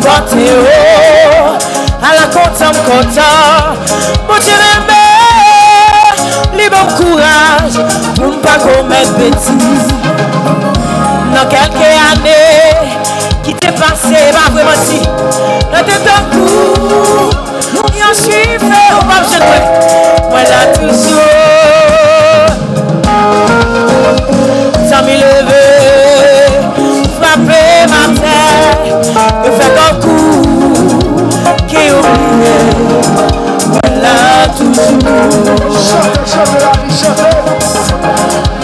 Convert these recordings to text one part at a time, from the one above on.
porter haut, à la content, mon Dieu l'aimé, libre courage, pour ne pas commettre bêtises. Dans quelques années, qui t'est passé, pas vraiment si, dans tes temps courts, y'en suis fait, on va me jeter, moi là toujours, sans m'y lever, frapper ma terre, me faire un coup, qui est oublié, moi là toujours,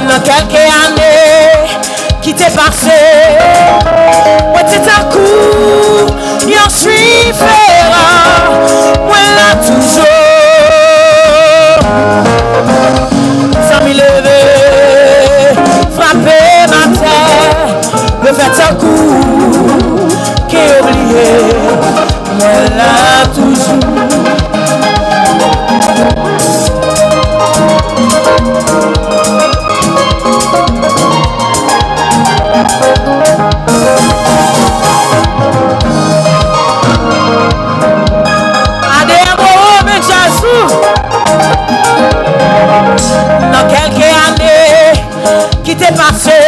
dans quelques années, qui t'est passé, moi t'es un coup, y'en suis ferrant, moi là toujours, sans m'y lever, frapper ma terre, me faire un coup, qui est oublié, moi là toujours. Dans quelques années qui t'est passé,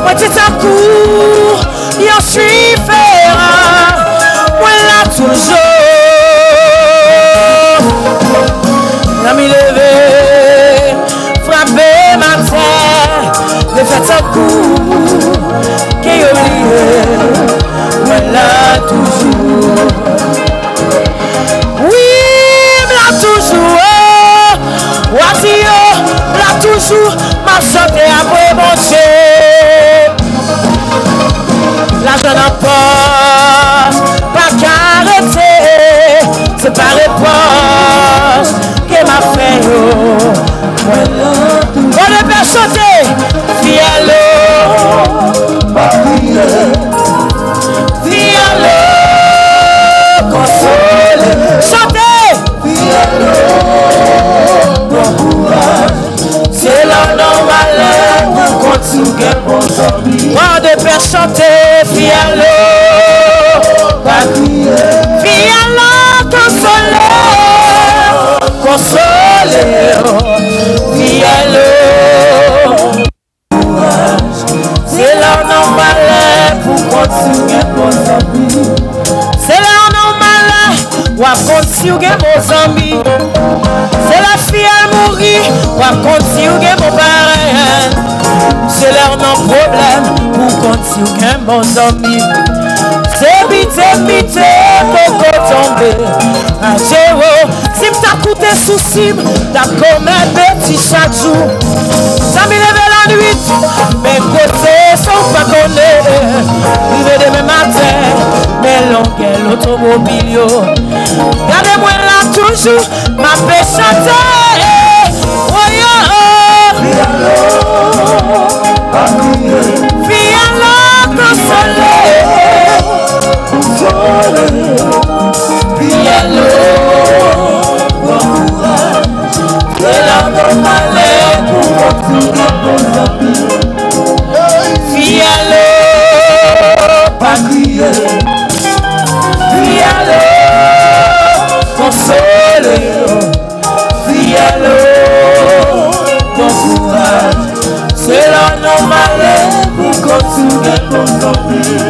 moi t'es un coup, y'en suis ferrant, moi là toujours, dans m'y lever, frapper ma terre, me faire un coup, qui est oublié, moi là toujours. Voici là toujours ma santé après mon Dieu. La jeune en poste, pas qu'arrêter, c'est pas réponse que m'a fait. On ne peut chanter, fialo, fialo, consoler, chanter, fialo. C'est la normale pour continuer pour sortir. Moi de faire chanter, fialo, fialo, consoler, fialo. C'est la normale pour continuer pour sortir. C'est la normale pour continuer mon ami. C'est la fille à mourir, ou à continuer mon parrain. C'est leur non problème pour continuer mon ami. C'est vite, pour tomber. À zéro, si t'as coûté souci, t'as commis petit chaque jour. Ça m'y lève la nuit, mes côtés sont pas connus. Rive demain matin, mes longues l'automobile. Gardez-moi là toujours, ma paix chanter. Fialo, consoler, fialo, c'est la normale pour continuer pour sortir. Fialo, pas crier, fialo, consoler, fialo, bon courage. C'est la normale pour continuer pour sortir.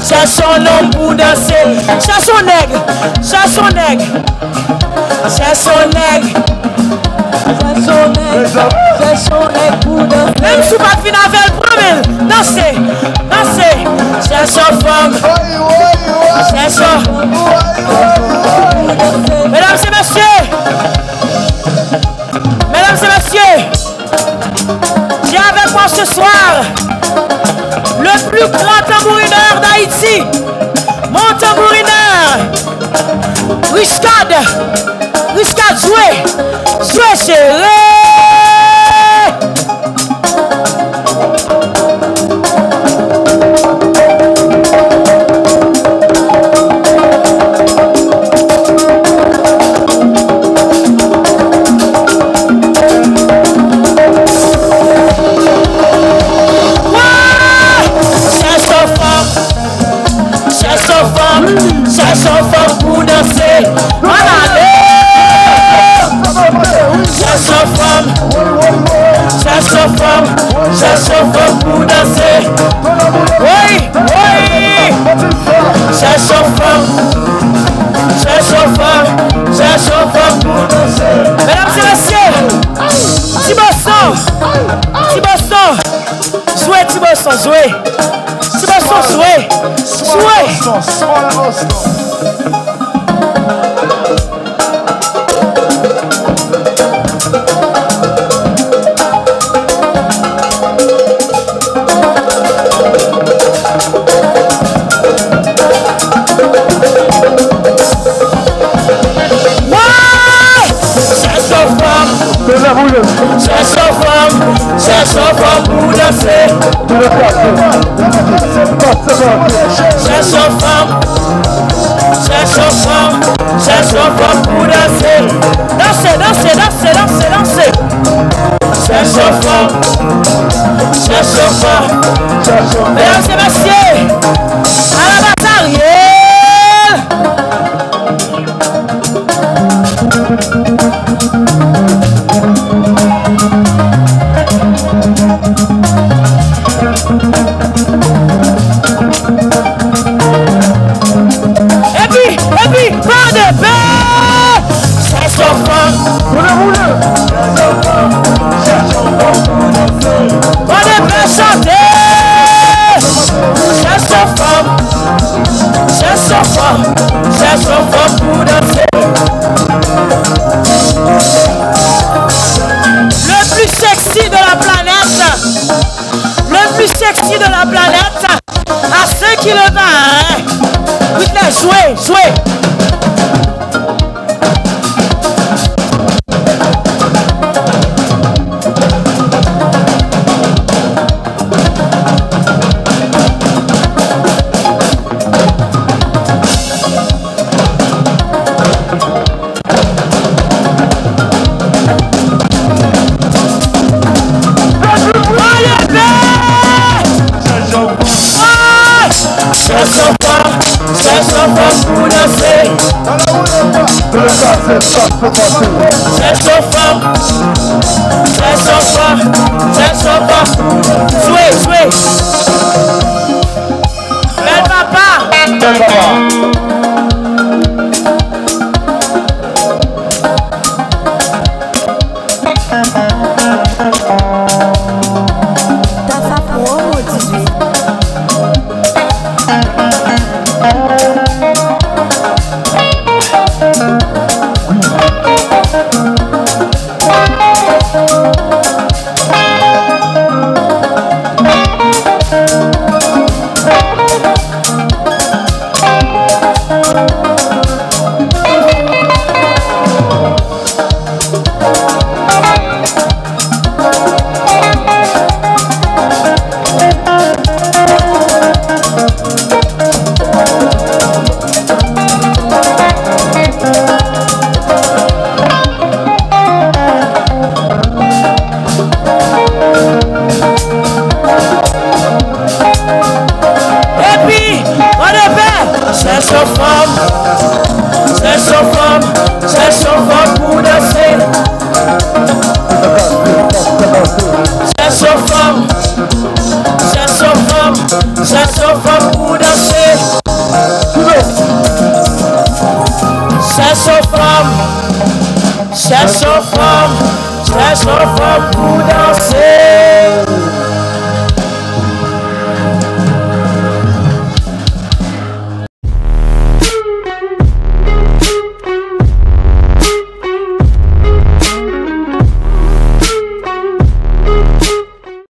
Cherche un homme pour danser. Cherche un nègre. Cherche un nègre. Cherche un nègre. Cherche un nègre. Cherche un nègre pour danser. Même si pas fin avec le premier. Danser. Danser. Cherche une femme. Cherche un. Mesdames et messieurs. Mesdames et messieurs. J'ai avec moi ce soir le plus grand tambourineur d'Haïti, mon tambourineur, Riscad, jouez chérie. Cherche une femme pour danser. Cherche une femme pour danser. Oui, oui. Cherche une femme pour danser. Mesdames et messieurs, Thibosson, jouez Thibosson, jouez. Thibosson, jouez. Cherche une femme pour danser. Cherche une femme. cherche femme pour danser. Dansez, dansez, dansez, dansez, dansez. Cherche femme, cherche femme. Mesdames et messieurs, à la bataille. Et puis, pas de paix. Cherche femme. Pas de paix chanter. Cherche femme. Cherche femme. Cherche femme pour danser. Le plus sexy de la planète. Le plus sexy de la planète. À ceux qui le battent. Whitney, jouez, jouez. Cherche femme, jouez, jouez. Belle papa. Belle papa. Cherche femme pour danser.